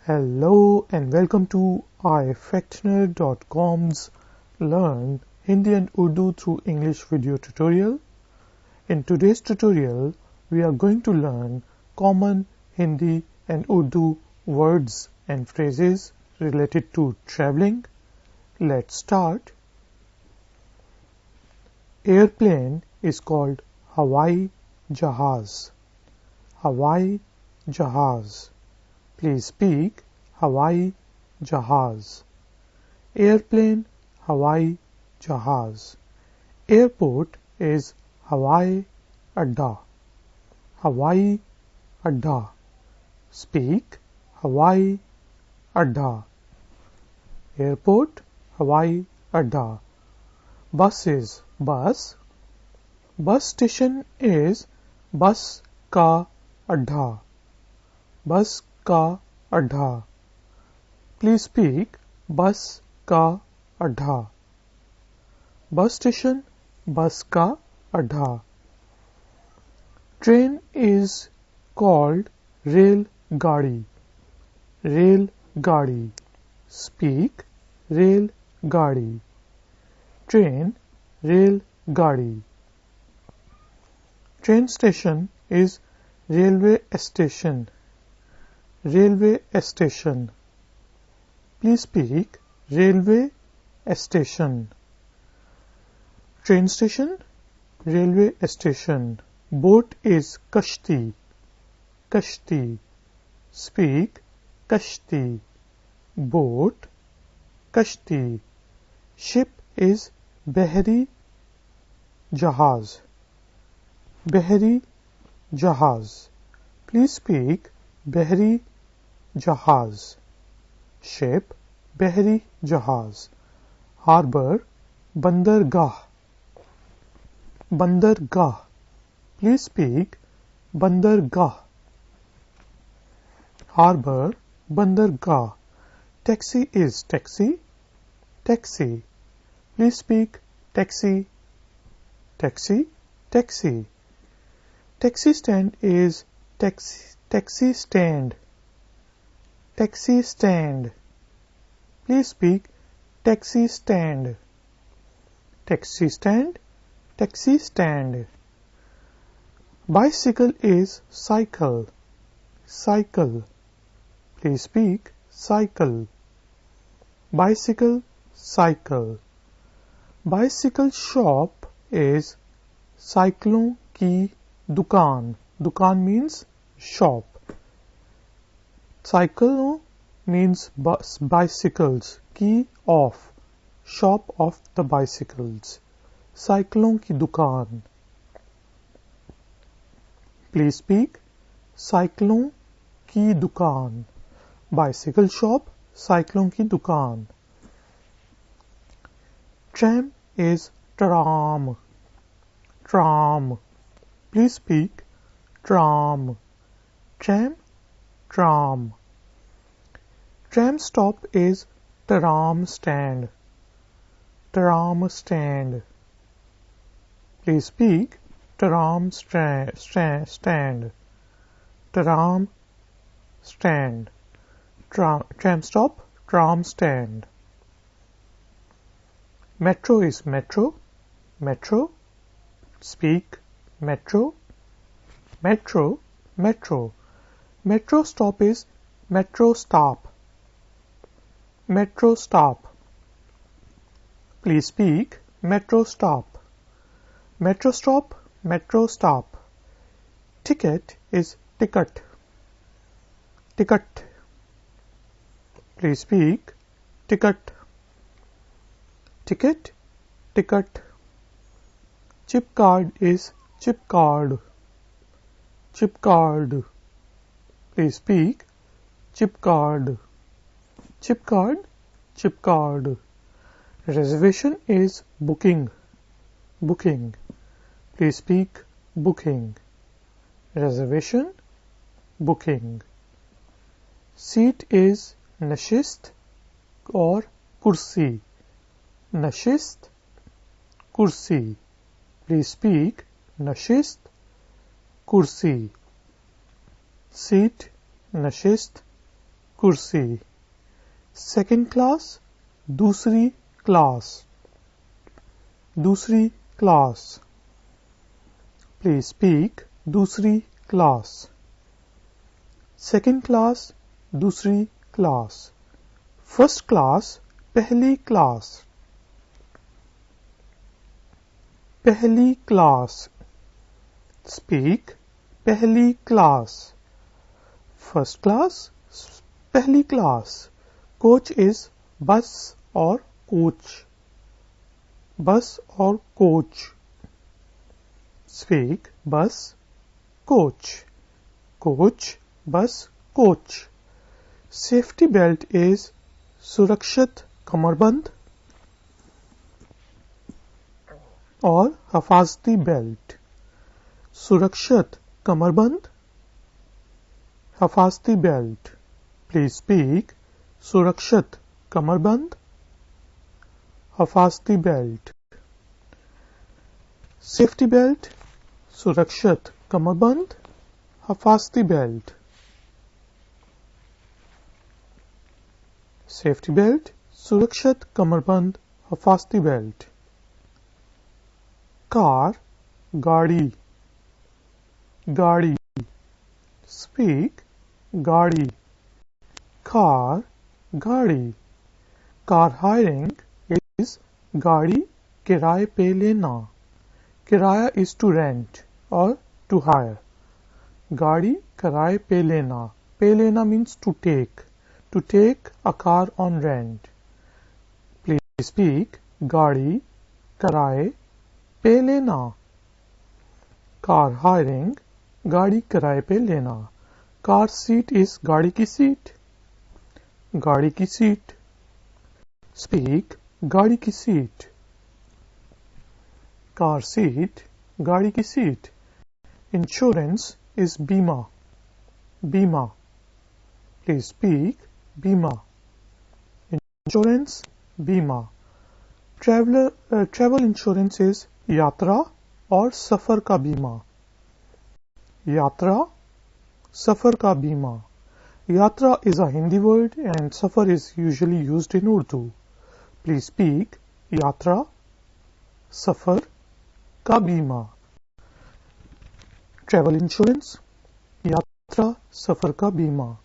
Hello and welcome to Ifactner.com's Learn Hindi and Urdu through English video tutorial. In today's tutorial, we are going to learn common Hindi and Urdu words and phrases related to traveling. Let's start. Airplane is called Hawai Jahaz. Hawai Jahaz. Please speak Hawai Jahaz. Airplane, Hawai Jahaz. Airport is Hawai Adda. Hawai Adda. Speak Hawai Adda. Airport, Hawai Adda. Bus is bus. Bus station is Bus Ka Adda. Bus Ka Adda. Please speak Bus Ka Adda. Bus station, Bus Ka Adda. Train is called Rail Gadi. Rail Gadi. Speak Rail Gadi. Train, Rail Gadi. Train station is Railway Station. Railway Station. Please speak Railway Station. Train station, Railway Station. Boat is Kashti. Kashti. Speak Kashti. Boat, Kashti. Ship is Behri Jahaz. Behri Jahaz. Please speak Behri Jahaz. Ship, Behri Jahaz. Harbor, Bandargah. Bandargah. Please speak Bandargah. Harbor, Bandargah. Taxi is taxi. Taxi. Please speak taxi. Taxi, taxi. Taxi stand is taxi stand. Taxi stand. Please speak taxi stand. Taxi stand, taxi stand. Bicycle is cycle. Cycle. Please speak cycle. Bicycle, cycle. Bicycle shop is cyclon ki dukaan. Dukaan means shop. Cycle means bicycles. Ki of. Shop of the bicycles. Cyclon ki dukaan. Please speak cyclon ki dukaan. Bicycle shop, cyclon ki dukaan. Tram is tram. Tram. Please speak tram. Tram, tram. Tram stop is tram stand. Tram stand. Please speak tram stand. Tram stand. Tram stop, tram stand. Metro is metro. Metro. Speak metro. Metro, metro. Metro stop is metro stop. Metro stop. Please speak metro stop. Metro stop, metro stop. Ticket is ticket. Ticket. Please speak ticket. Ticket, ticket. Chip card is chip card. Chip card. Please speak chip card. Chip card, chip card. Reservation is booking. Booking. Please speak booking. Reservation, booking. Seat is nashist or kursi. Nashist, kursi. Please speak nashist, kursi. Seat, nashist, कुर्सी. Second class, दूसरी class. दूसरी class. Please speak दूसरी class. Second class, दूसरी class. First class, पहली class. पहली class. Speak पहली class. First class, पहली class. Coach is bus or coach. Bus or coach. Speak bus, coach. Coach, bus, coach. Safety belt is सुरक्षित कमरबंद और हिफाजती belt. सुरक्षित कमरबंद, हिफाजती belt. Please speak सुरक्षित कमरबंद, हिफाजती belt. Safety belt, सुरक्षित कमरबंद, हिफाजती belt. Safety belt, सुरक्षित कमरबंद, हिफाजती belt. Car, गाड़ी. गाड़ी. Speak गाड़ी. Car, गाड़ी. Car hiring is गाड़ी किराए पे लेना. किराया is to rent or to hire. गाड़ी किराए पे लेना. पे लेना means to take. To take a car on rent. Please speak गाड़ी किराए पे लेना. Car hiring, गाड़ी किराए पे लेना. Car seat is गाड़ी की सीट. गाड़ी की सीट. Speak गाड़ी की सीट. Car seat, गाड़ी की सीट. Insurance is बीमा. बीमा. Please speak बीमा. Insurance, बीमा. Travel insurance is यात्रा और सफर का बीमा. यात्रा, सफर का बीमा. Yatra is a Hindi word and safar is usually used in Urdu. Please speak yatra, safar ka bima. Travel insurance, yatra, safar ka bima.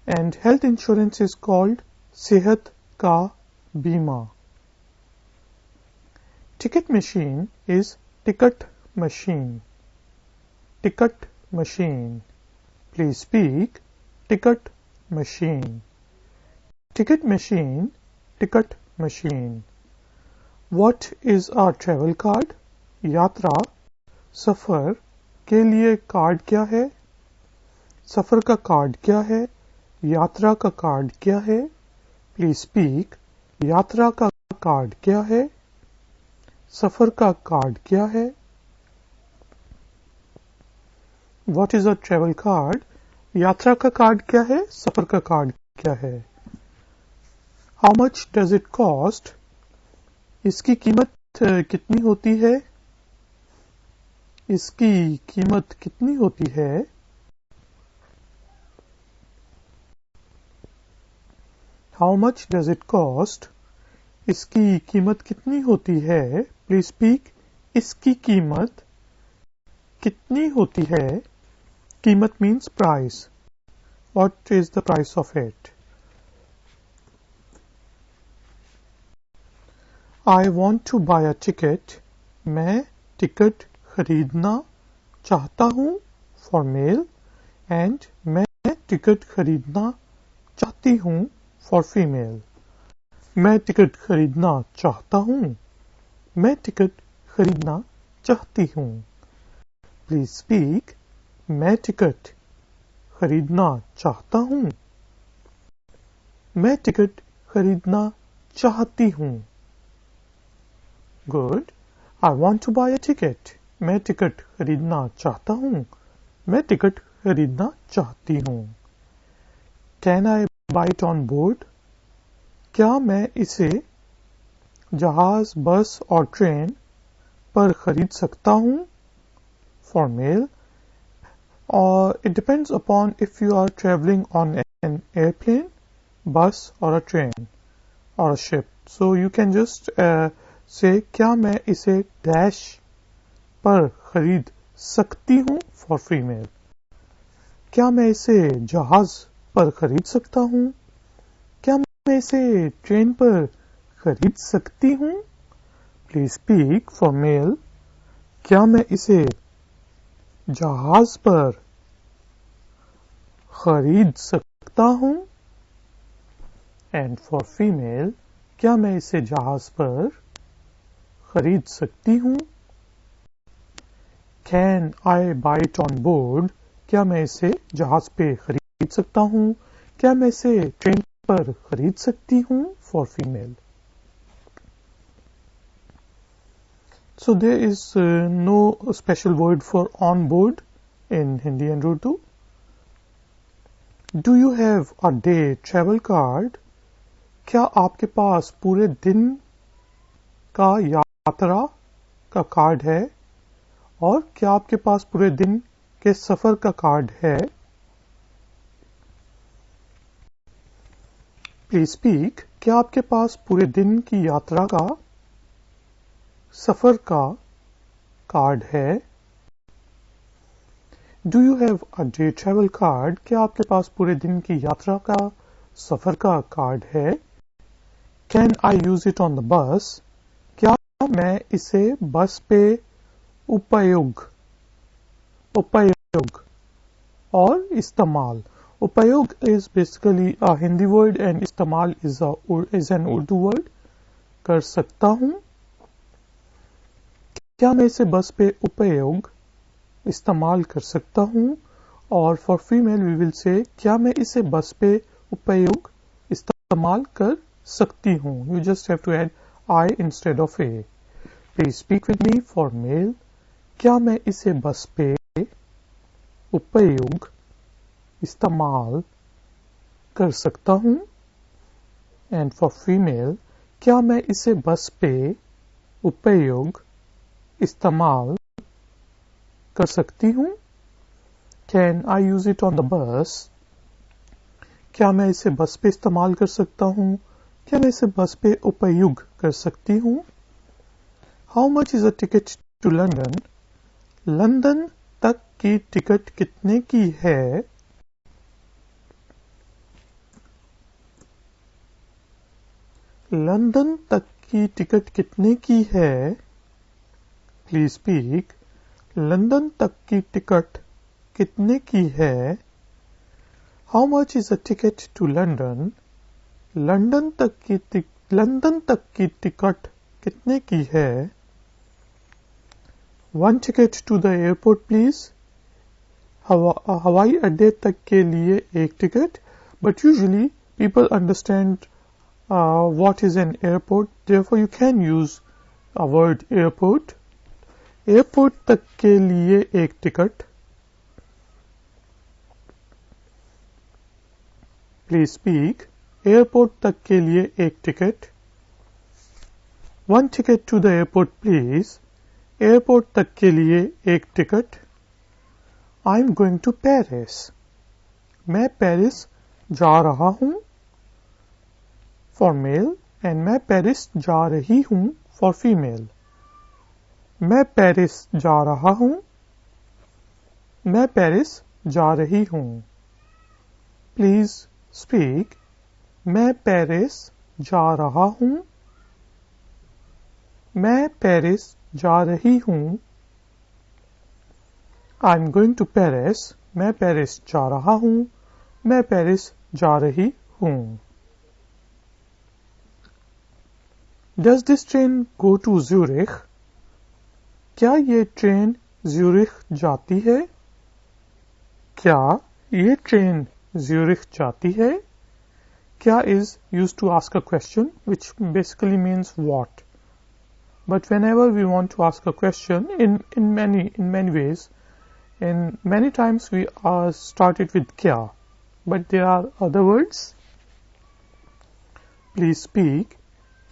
And health insurance is called sehat ka bima. Ticket machine is ticket machine. Ticket machine. Please speak ticket machine. Ticket machine, ticket machine. What is a travel card? यात्रा, सफर के लिए card क्या है? सफर का card क्या है? यात्रा का कार्ड क्या है? Please speak यात्रा का कार्ड क्या है? सफर का कार्ड क्या है? What is a travel card? यात्रा का कार्ड क्या है? सफर का कार्ड क्या है? How much does it cost? इसकी कीमत कितनी होती है? इसकी कीमत कितनी होती है? How much does it cost? इसकी कीमत कितनी होती है? Please speak इसकी कीमत कितनी होती है? कीमत means price. What is the price of it? I want to buy a ticket. मैं टिकट खरीदना चाहता हूँ for male and मैं टिकट खरीदना चाहती हूँ for female. मैं टिकट खरीदना चाहता हूँ. मैं टिकट खरीदना चाहती हूँ. Please speak मैं टिकट खरीदना चाहता हूँ. मैं टिकट खरीदना चाहती हूँ. Good. I want to buy a ticket. मैं टिकट खरीदना चाहता हूँ. मैं टिकट खरीदना चाहती हूँ. Can I buy it on board? क्या मैं इसे जहाज, बस और ट्रेन पर खरीद सकता हूँ? For male. or it depends upon if you are traveling on an airplane, bus or a train or a ship. So you can just say क्या मैं इसे dash पर खरीद सकती हूँ for female. क्या मैं इसे जहाज पर खरीद सकता हूँ? क्या मैं इसे ट्रेन पर खरीद सकती हूँ? Please speak for male. क्या मैं इसे जहाज पर खरीद सकता हूँ? And for female, क्या मैं इसे जहाज पर खरीद सकती हूँ? Can I buy it on board? क्या मैं इसे जहाज पे खरीद सकता हूँ? क्या मैं इसे ट्रेन पर खरीद सकती हूँ? For female. So there is no special word for on board in Hindi and Urdu. Do you have a day travel card? क्या आपके पास पूरे दिन का यात्रा का कार्ड है? और क्या आपके पास पूरे दिन के सफर का कार्ड है? Please speak. क्या आपके पास पूरे दिन की यात्रा का सफर का कार्ड है? Do you have a day travel card? क्या आपके पास पूरे दिन की यात्रा का सफर का कार्ड है? Can I use it on the bus? क्या मैं इसे बस पे उपयोग और इस्तेमाल. उपयोग is basically a Hindi word and इस्तेमाल is an Urdu word. कर सकता हूँ. क्या मैं इसे बस पे उपयोग इस्तेमाल कर सकता हूँ? और for female we will say क्या मैं इसे बस पे उपयोग इस्तेमाल कर सकती हूँ. You just have to add I instead of a. Please speak with me for male. क्या मैं इसे बस पे उपयोग इस्तेमाल कर सकता हूँ? And for female, क्या मैं इसे बस पे उपयोग इस्तेमाल कर सकती हूँ? Can I use it on the bus? क्या मैं इसे बस पे इस्तेमाल कर सकता हूँ? क्या मैं इसे बस पे उपयोग कर सकती हूँ? How much is a ticket to London? London तक की टिकट कितने की है? लंदन तक की टिकट कितने की है? Please speak. लंदन तक की टिकट कितने की है? How much is a ticket to London? London तक की टिकट कितने की है? One ticket to the airport please. हवाई अड्डे तक के लिए एक टिकट. But usually people understand what is an airport. Therefore, you can use a word airport. Airport तक के लिए एक टिकट. Please speak. एयरपोर्ट तक के लिए एक ticket. One ticket to the airport please. Airport तक के लिए एक ticket. I am going to Paris. मैं पेरिस जा रहा हूँ. For male. एंड मैं पेरिस जा रही हूँ. For female. मैं पेरिस जा रहा हूँ. मैं पेरिस जा रही हूँ. Please speak. मैं पेरिस जा रहा हूँ. मैं पेरिस जा रही हूँ. I am going to Paris. मैं पेरिस जा रहा हूँ. मैं पेरिस जा रही हूँ. Does this train go to Zurich? क्या ये ट्रेन ज्यूरिख जाती है? क्या ये ट्रेन ज्यूरिख जाती है? क्या is used to ask a question, which basically means what. But whenever we want to ask a question, in many ways, in many times we start it with kya, but there are other words. Please speak.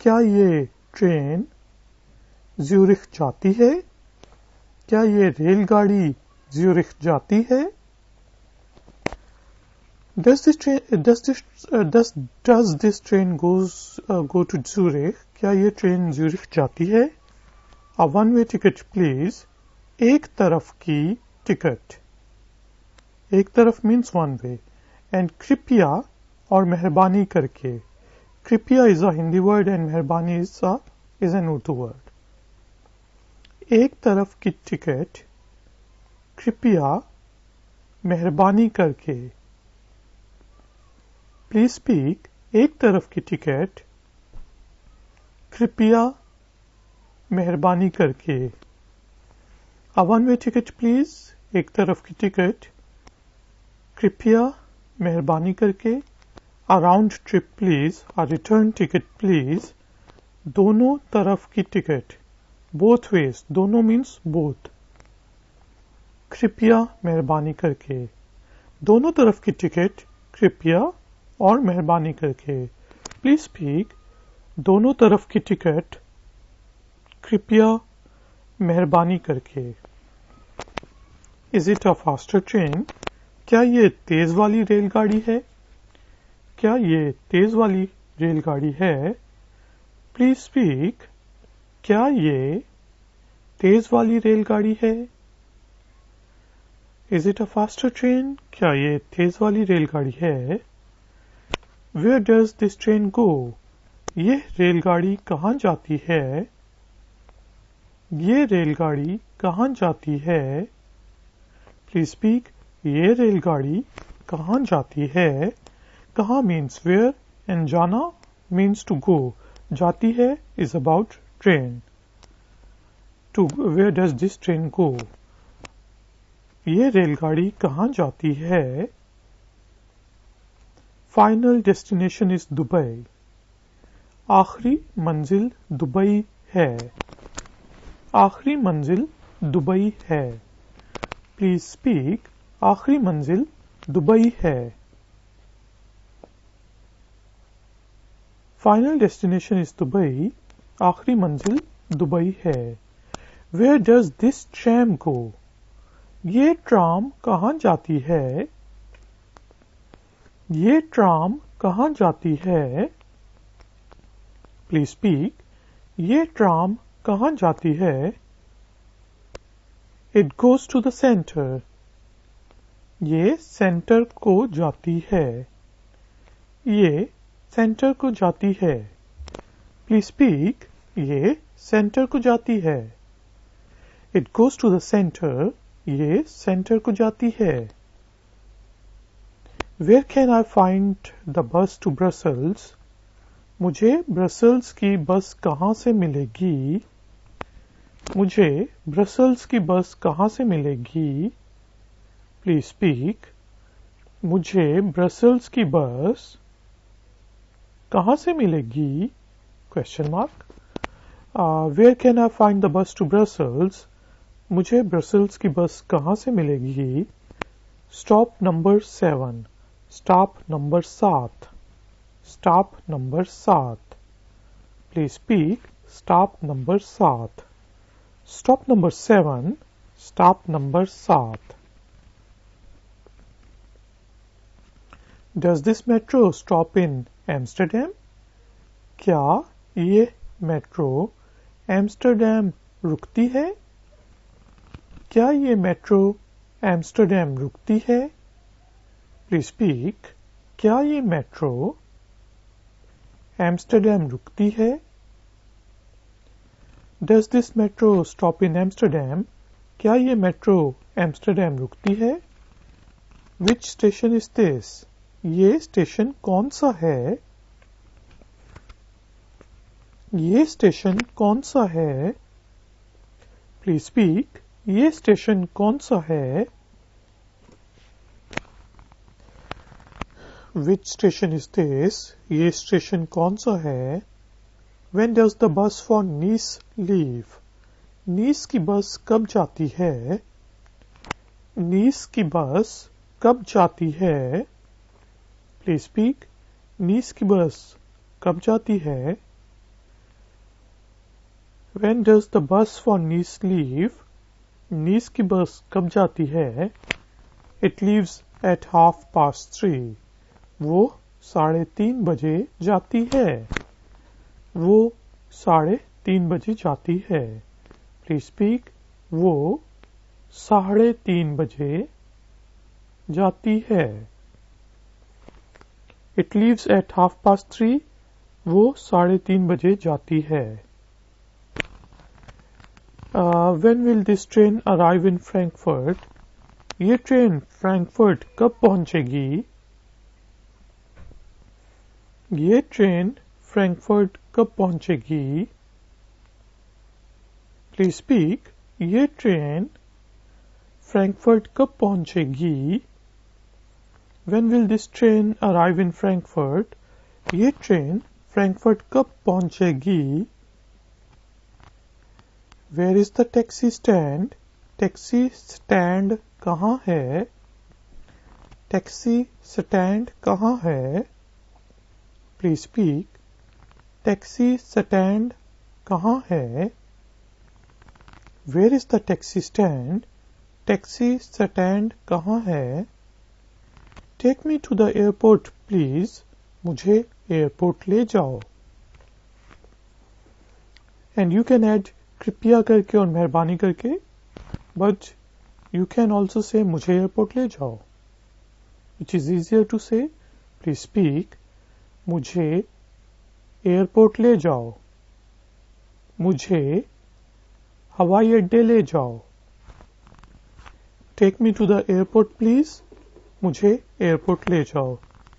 क्या ये train Zurich जाती है? क्या ये रेलगाड़ी Zurich जाती है? Does this train go to Zurich? क्या ये ट्रेन ज़ूरिख जाती है? A one-way ticket, please. एक तरफ की टिकट. एक तरफ means one way. And कृपया और मेहरबानी करके. कृपया is a Hindi word and मेहरबानी is an Urdu word. एक तरफ की टिकट. कृपया मेहरबानी करके. Please speak. एक तरफ की टिकट. कृपया मेहरबानी करके. A one-way ticket, please. एक तरफ की टिकट. कृपया मेहरबानी करके. A round trip, please. A return ticket, please. दोनों तरफ की टिकट. Both ways. दोनों means both. कृपया मेहरबानी करके. दोनों तरफ की टिकट. कृपया और मेहरबानी करके. Please speak. दोनों तरफ की टिकट. कृपया मेहरबानी करके. Is it a faster train? क्या ये तेज वाली रेलगाड़ी है? क्या ये तेज वाली रेलगाड़ी है? Please speak. क्या ये तेज वाली रेलगाड़ी है? Is it a faster train? क्या ये तेज वाली रेलगाड़ी है? Where does this train go? ये रेलगाड़ी कहाँ जाती है? ये रेलगाड़ी कहाँ जाती है? Please speak. ये रेलगाड़ी कहाँ जाती है? कहाँ means where and जाना means to go. जाती है is about train. To where does this train go? ये रेलगाड़ी कहाँ जाती है? Final destination is Dubai. आखिरी मंजिल दुबई है. आखिरी मंजिल दुबई है. Please speak. आखिरी मंजिल दुबई है. Final destination is Dubai. आखिरी मंजिल दुबई है. Where does this tram go? ये ट्राम कहाँ जाती है? ये ट्राम कहाँ जाती है? Please speak. ये ट्राम कहाँ जाती है? It goes to the centre. ये सेंटर को जाती है. ये सेंटर को जाती है. Please speak. ये सेंटर को जाती है. It goes to the centre. ये सेंटर को जाती है. Where can I find the bus to Brussels? मुझे ब्रसल्स की बस कहाँ से मिलेगी? मुझे ब्रसल्स की बस कहाँ से मिलेगी? Please speak. मुझे ब्रसल्स की बस कहाँ से मिलेगी? Question mark. Where can I find the bus to Brussels? मुझे ब्रसल्स की बस कहाँ से मिलेगी? Stop number 7. Stop number 7. Stop number 7. Please speak. Stop number 7. Stop number 7. Stop number 7. Does this metro stop in Amsterdam? क्या ये metro Amsterdam रुकती है? क्या ये मेट्रो एम्स्टरडेम रुकती है? Please speak. क्या ये मेट्रो एम्स्टरडेम रुकती है? Does this metro stop in Amsterdam? क्या ये मेट्रो एम्स्टरडेम रुकती है? विच स्टेशन इज दिस? ये स्टेशन कौन सा है? ये स्टेशन कौन सा है? Please speak. ये स्टेशन कौन सा है? Which station is this? ये स्टेशन कौन सा है? When does the bus for Nice leave? नीस की बस कब जाती है? नीस की बस कब जाती है? Please speak. नीस की बस कब जाती है? When does the bus for Nice leave? नीस की बस कब जाती है? It leaves at 3:30. वो 3:30 बजे जाती है। वो 3:30 बजे जाती है। Please speak. वो 3:30 बजे जाती है। It leaves at 3:30. वो 3:30 बजे जाती है। When will this train arrive in Frankfurt? ये ट्रेन फ्रैंकफर्ट कब पहुंचेगी? ये ट्रेन फ्रैंकफर्ट कब पहुंचेगी? Please speak. ये ट्रेन फ्रैंकफर्ट कब पहुंचेगी? When will this train arrive in Frankfurt? ये ट्रेन फ्रैंकफर्ट कब पहुंचेगी? Where is the taxi stand? Taxi stand कहाँ है? टैक्सी स्टैंड कहाँ है? Please speak. टैक्सी स्टैंड कहाँ है? Where is the taxi stand? Taxi stand कहाँ है? Take me to the airport, please. मुझे एयरपोर्ट ले जाओ। And you can add कृपया करके और मेहरबानी करके, but you can also say मुझे एयरपोर्ट ले जाओ, which is easier to say. Please speak. मुझे एयरपोर्ट ले जाओ। मुझे हवाई अड्डे ले जाओ। Take me to the airport, please. मुझे एयरपोर्ट ले जाओ।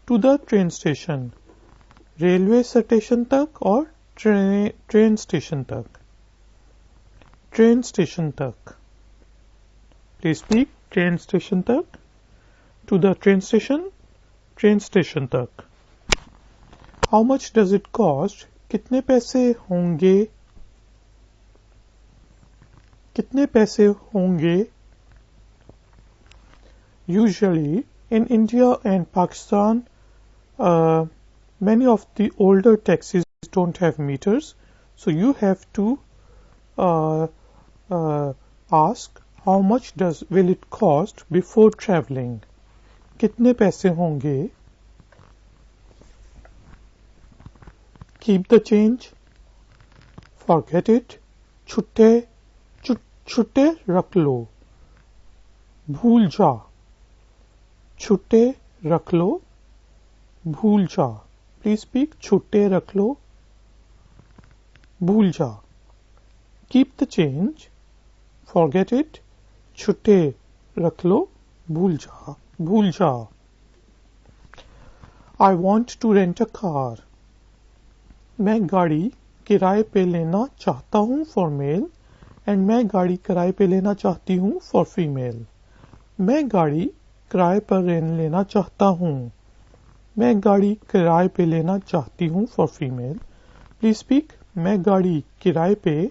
To the train station. Railway station तक और ट्रेन स्टेशन तक। ट्रेन स्टेशन तक। Please speak. ट्रेन स्टेशन तक। To the train station. Train station तक। How much does it cost? कितने पैसे होंगे? कितने पैसे होंगे? Usually in India and Pakistan many of the older taxis don't have meters, so you have to ask how much will it cost before traveling. कितने पैसे होंगे? Keep the change. Forget it. छुट्टे रख लो। भूल जा। छुट्टे रख लो। भूल जा। Please speak. छुट्टे रख लो। भूल जा। Keep the change. Forget it. छुट्टे रख लो। भूल जा। भूल जा। I want to rent a car. मैं गाड़ी किराए पे लेना चाहता हूँ फॉर मेल, एंड मैं गाड़ी किराए पे लेना चाहती हूँ फॉर फीमेल। मैं गाड़ी किराए पर लेना चाहता हूँ। मैं गाड़ी किराए पे लेना चाहती हूँ फॉर फीमेल। Please speak. मैं गाड़ी किराए पे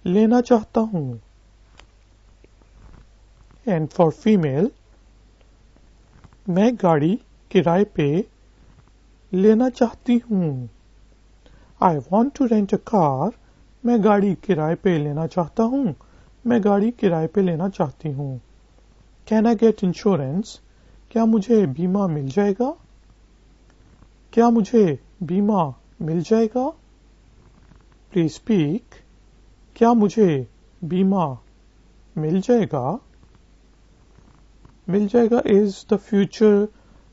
लेना चाहता हूँ। एंड फॉर फीमेल, मैं गाड़ी किराए पे लेना चाहती हूँ। I want to rent a car. मैं गाड़ी किराए पे लेना चाहता हूँ। मैं गाड़ी किराए पे लेना चाहती हूँ। Can I get insurance? क्या मुझे बीमा मिल जाएगा? क्या मुझे बीमा मिल जाएगा? Please speak. क्या मुझे बीमा मिल जाएगा? मिल जाएगा is the future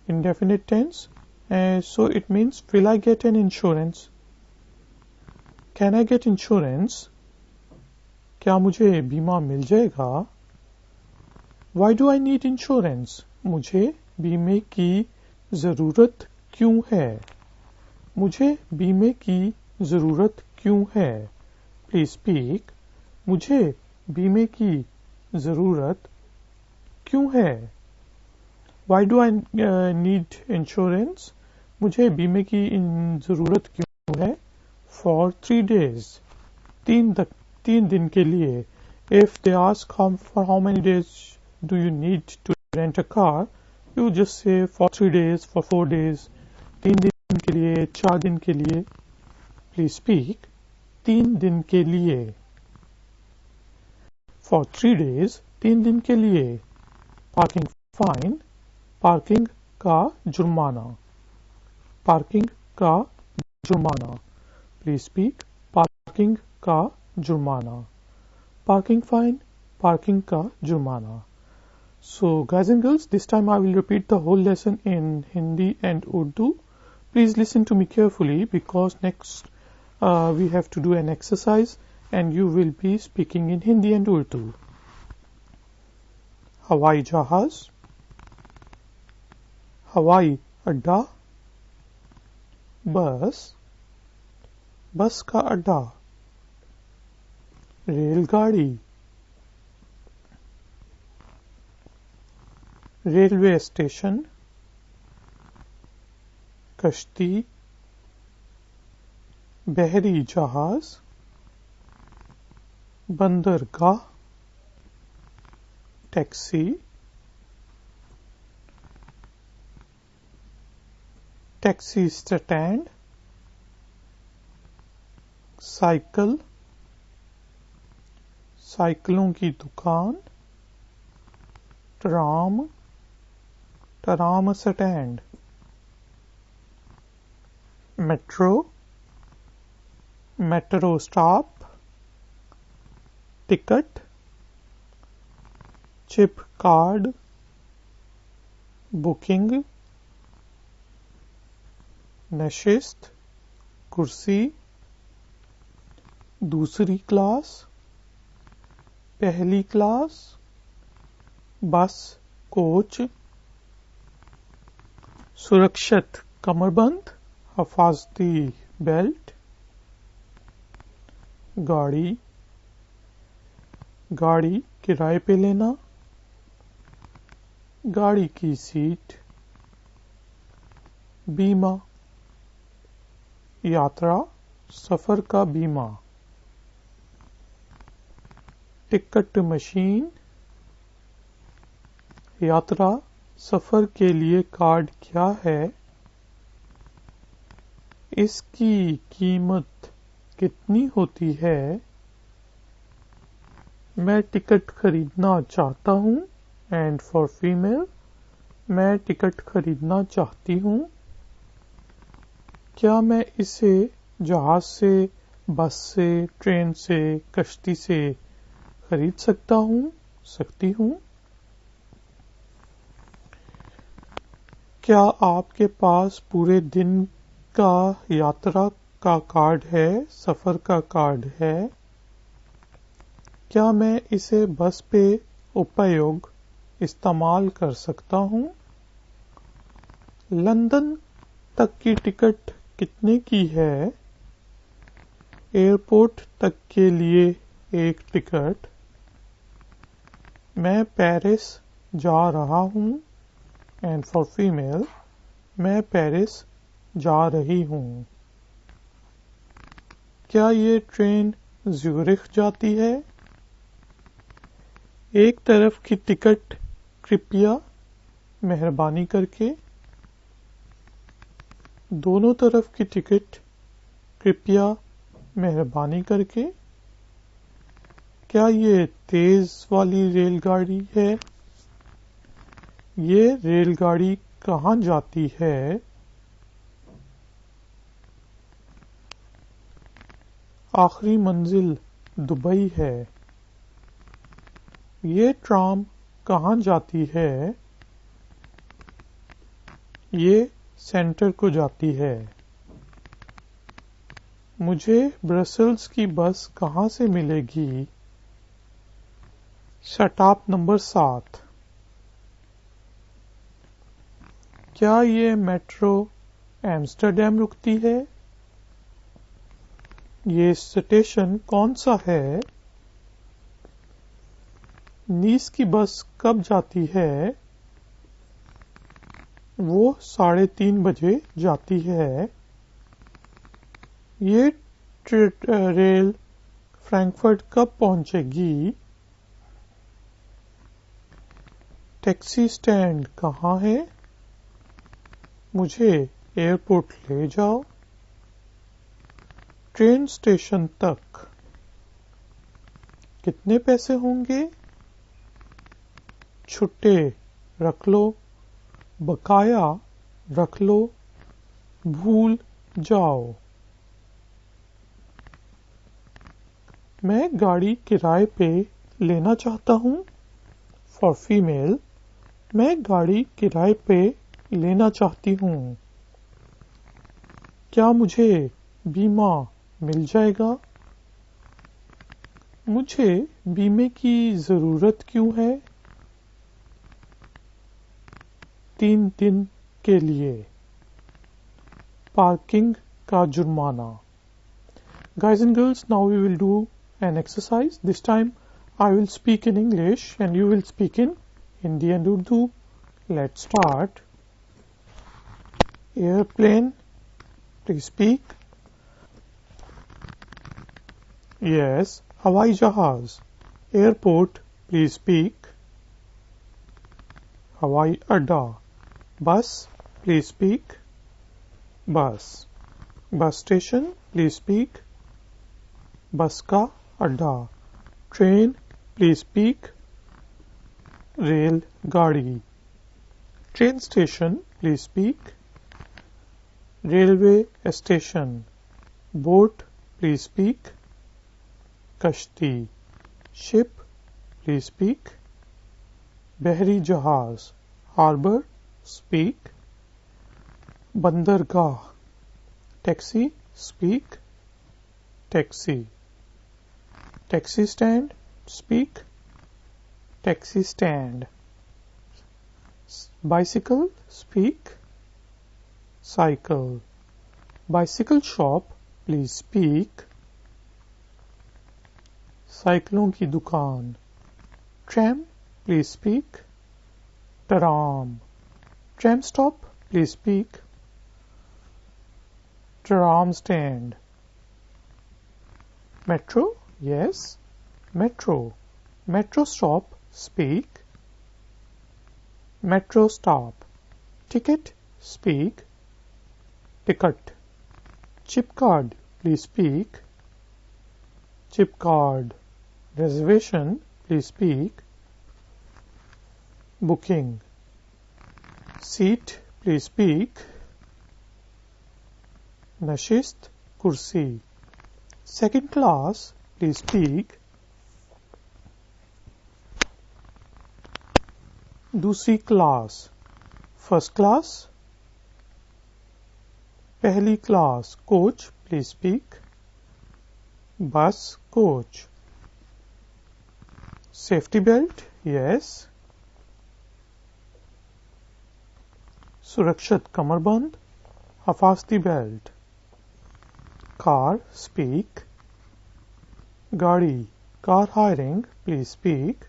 indefinite tense, so it means will I get an insurance? Can I get insurance? क्या मुझे बीमा मिल जाएगा? Why do I need insurance? मुझे बीमे की जरूरत क्यों है? मुझे बीमे की जरूरत क्यों है? Please speak. मुझे बीमे की जरूरत क्यों है? Why do I need insurance? मुझे बीमे की जरूरत क्यों है? For 3 days. 3 दिन के लिए। If they ask for how many days do you need to rent a car, you just say for 3 days, for 4 days, 3 दिन के लिए, 4 दिन के लिए. Please speak. 3 दिन के लिए. For 3 days, 3 दिन के लिए. Parking fine. Parking का जुर्माना, पार्किंग का जुर्माना। Please speak. पार्किंग का जुर्माना, parking fine, parking का जुर्माना। So guys and girls, this time I will repeat the whole lesson in Hindi and Urdu. Please listen to me carefully because next we have to do an exercise and you will be speaking in Hindi and Urdu. हवाई जहाज, हवाई अड्डा, बस, बस का अड्डा, रेलगाड़ी, railway station, कश्ती, बहरी जहाज, बंदरगाह, टैक्सी, टैक्सी स्टैंड, साइकिल, साइकिलों की दुकान, tram, tram stand, metro, metro stop, ticket, chip card, booking, नशिस्त, कुर्सी, दूसरी क्लास, पहली क्लास, बस, कोच, सुरक्षित कमरबंद, हिफाजती बेल्ट, गाड़ी, गाड़ी किराए पे लेना, गाड़ी की सीट, बीमा, यात्रा, सफर का बीमा, टिकट मशीन, यात्रा सफर के लिए कार्ड क्या है, इसकी कीमत कितनी होती है, मैं टिकट खरीदना चाहता हूँ, एंड फॉर फीमेल, मैं टिकट खरीदना चाहती हूँ, क्या मैं इसे जहाज से, बस से, ट्रेन से, कश्ती से खरीद सकता हूँ, सकती हूँ। क्या आपके पास पूरे दिन का यात्रा का कार्ड है, सफर का कार्ड है, क्या मैं इसे बस पे उपयोग इस्तेमाल कर सकता हूँ, लंदन तक की टिकट कितने की है, एयरपोर्ट तक के लिए एक टिकट, मैं पेरिस जा रहा हूँ, एंड फॉर फीमेल, मैं पेरिस जा रही हूँ। क्या ये ट्रेन ज्यूरिख जाती है, एक तरफ की टिकट कृपया मेहरबानी करके, दोनों तरफ की टिकट कृपया मेहरबानी करके, क्या ये तेज वाली रेलगाड़ी है, ये रेलगाड़ी कहाँ जाती है, आखिरी मंजिल दुबई है, ये ट्राम कहाँ जाती है, ये सेंटर को जाती है, मुझे ब्रसेल्स की बस कहाँ से मिलेगी, स्टॉप नंबर 7, क्या ये मेट्रो एम्स्टर्डम रुकती है, ये स्टेशन कौन सा है, नीस की बस कब जाती है, वो 3:30 बजे जाती है, ये रेल फ्रैंकफर्ट कब पहुंचेगी, टैक्सी स्टैंड कहाँ है, मुझे एयरपोर्ट ले जाओ, ट्रेन स्टेशन तक कितने पैसे होंगे, छुट्टे रख लो, बकाया रख लो, भूल जाओ। मैं गाड़ी किराए पे लेना चाहता हूँ। फॉर फीमेल, मैं गाड़ी किराए पे लेना चाहती हूँ। क्या मुझे बीमा मिल जाएगा? मुझे बीमे की जरूरत क्यों है? 3 दिन के लिए। पार्किंग का जुर्माना। Guys and girls, now we will do an exercise. This time I will speak in English and you will speak in Hindi and Urdu. Let's start. Airplane, please speak. Yes. Hawai Jahaz. Airport, please speak. Hawai Adda. Bus, please speak. Bus. Bus station, please speak. Bus ka adda. Train, please speak. Rail gadi. Train station, please speak. Railway station. Boat, please speak. Kashti. Ship, please speak. Bahri Jahaz. Harbor, speak. Bandargah. Taxi, speak. Taxi. Taxi stand, speak. Taxi stand. Bicycle, speak. Cycle. Bicycle shop, please speak. साइकिलों की दुकान. Tram, please speak. Tram. Tram stop, please speak. Tram stand. Metro, yes. Metro. Metro stop, speak. Metro stop. Ticket, speak. Ticket. Chip card, please speak. Chip card. Reservation, please speak. Booking. Seat, please speak. Nashist, kursi. Second class, please speak. दूसरी class. First class. पहली class. Coach, please speak. Bus, coach. Safety belt, yes. सुरक्षित कमरबंद. हफाजती belt. Car, speak. गाड़ी. Car hiring, please speak.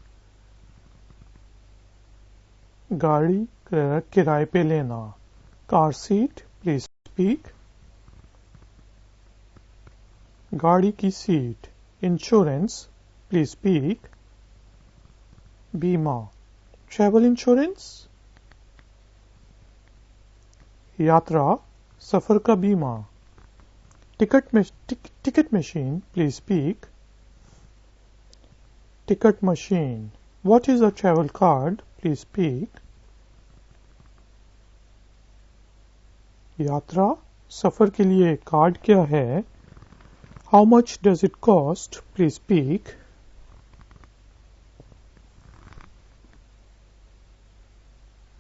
गाड़ी किराए पे लेना. Car seat, please speak. गाड़ी की सीट. Insurance, please speak. बीमा. Travel insurance. यात्रा, सफर का बीमा. Ticket machine, please speak. Ticket machine. What is a travel card, please speak. यात्रा, सफर के लिए कार्ड क्या है? How much does it cost, please speak.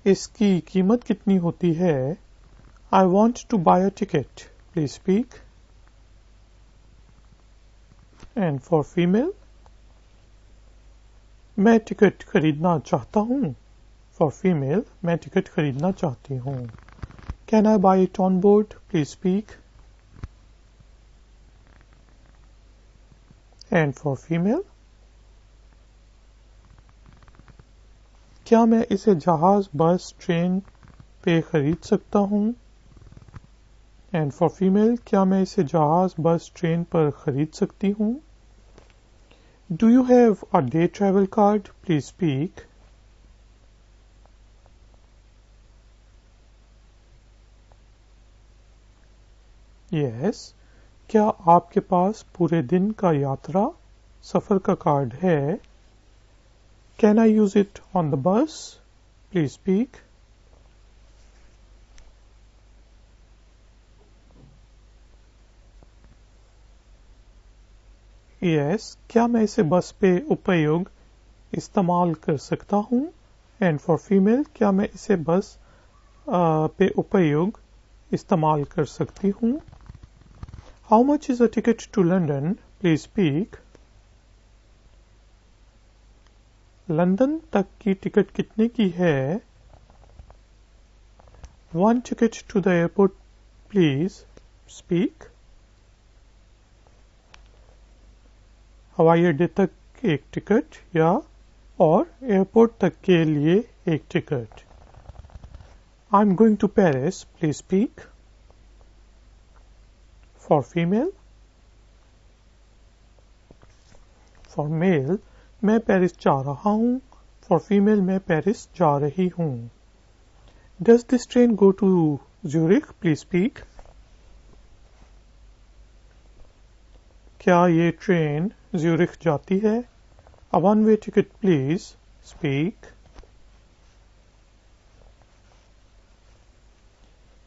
इसकी कीमत कितनी होती है? I want to buy a ticket, please speak. And for female, मैं टिकट खरीदना चाहता हूँ. For female, मैं टिकट खरीदना चाहती हूँ. Can I buy it on board, please speak. And for female, क्या मैं इसे जहाज, बस, ट्रेन पे खरीद सकता हूँ? And for female, क्या मैं इसे जहाज, बस, ट्रेन पर खरीद सकती हूँ? Do you have a day travel card? Please speak. Yes. क्या आपके पास पूरे दिन का यात्रा सफर का कार्ड है? Can I use it on the bus? Please speak. Yes, क्या मैं इसे बस पे उपयोग इस्तेमाल कर सकता हूँ? And for female, क्या मैं इसे बस पे उपयोग इस्तेमाल कर सकती हूँ? How much is a ticket to London? Please speak. London तक की टिकट कितने की है? One ticket to the airport, please speak. हवाई अड्डे तक एक टिकट या और एयरपोर्ट तक के लिए एक ticket. I'm going to Paris, please speak. For female. For male, मैं पेरिस जा रहा हूँ. For female, मैं पेरिस जा रही हूँ. Does this train go to Zurich, please speak. क्या ये ट्रेन ज्यूरिख जाती है? A one-way ticket, please speak.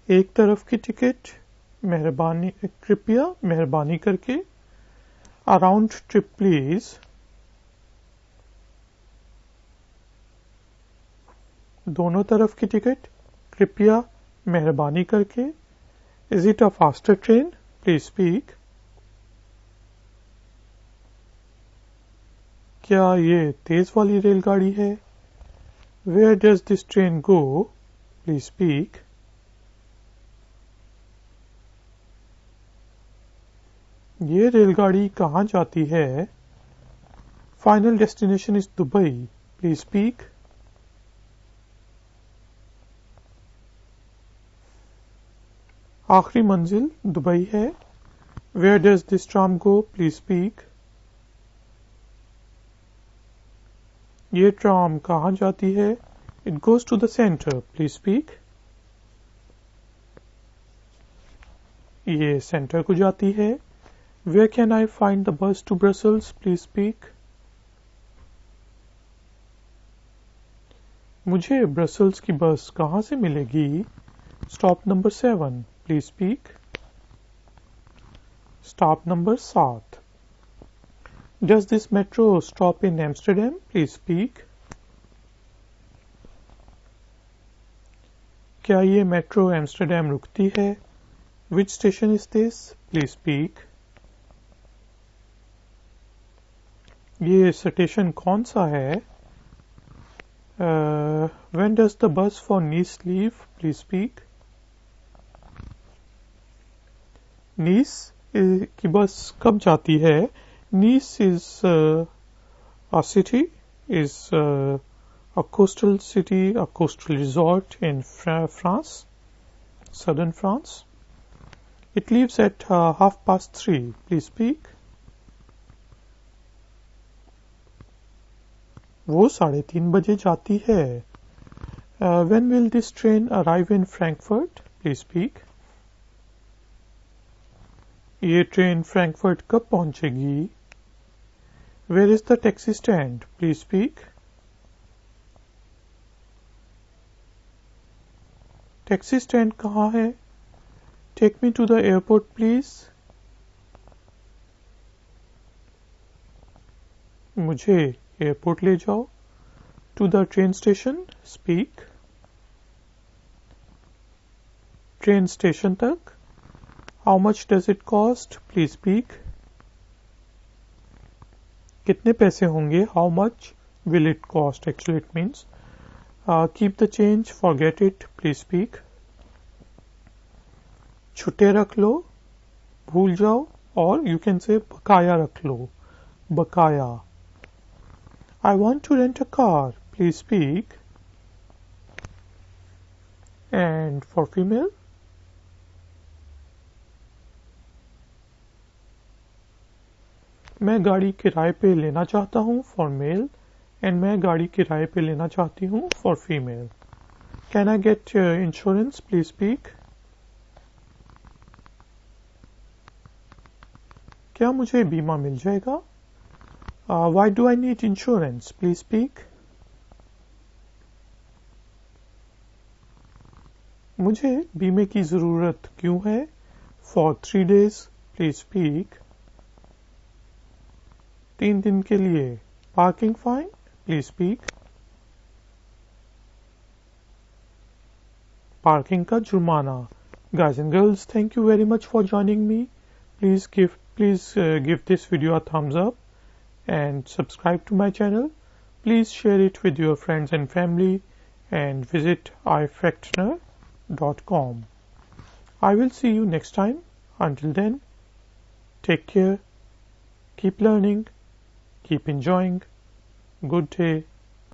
एक तरफ की टिकट कृपया मेहरबानी करके. A round trip, please. दोनों तरफ की टिकट कृपया मेहरबानी करके. Is it a faster train? Please speak. क्या ये तेज वाली रेलगाड़ी है? Where does this train go? Please speak. ये रेलगाड़ी कहाँ जाती है? Final destination is Dubai. Please speak. आखिरी मंजिल दुबई है. Where does this tram go? Please speak. ये ट्राम कहाँ जाती है? It goes to the center. Please speak. ये सेंटर को जाती है. Where can I find the bus to Brussels? Please speak. मुझे ब्रसल्स की बस कहाँ से मिलेगी? Stop number 7. Please speak. Stop number 7. Does this metro stop in Amsterdam? Please speak. क्या ये मेट्रो एम्स्टरडेम रुकती है? Which station is this? Please speak. ये स्टेशन कौन सा है? When does the bus for Nice leave? Please speak. Nice की बस कब जाती है? Nice is a city, is a coastal city, a coastal resort in France, southern France. It leaves at 3:30. Please speak. वो 3:30 बजे जाती है. When will this train arrive in Frankfurt? Please speak. ये ट्रेन फ्रैंकफर्ट कब पहुंचेगी? Where is the taxi stand? Please speak. Taxi stand कहाँ है? Take me to the airport, please. मुझे एयरपोर्ट ले जाओ. To the train station. Speak. Train station तक. How much does it cost? Please speak. कितने पैसे होंगे? How much will it cost? Actually, it means keep the change, forget it. Please speak. छुट्टे रख लो, भूल जाओ, और you can say बकाया रख लो, बकाया. I want to rent a car. Please speak. And for female, मैं गाड़ी किराए पे लेना चाहता हूँ. For male. एंड मैं गाड़ी किराए पे लेना चाहती हूँ. For female. Can I get insurance? Please speak. क्या मुझे बीमा मिल जाएगा? Why do I need insurance? Please speak. मुझे बीमे की जरूरत क्यों है? For 3 days. Please speak. 3 दिन के लिए. Parking fine? Please speak. Parking का जुर्माना. Guys and girls, thank you very much for joining me. Please give this video a thumbs up and subscribe to my channel. Please share it with your friends and family and visit ifactner.com. I will see you next time. Until then, take care, keep learning, keep enjoying. Good day.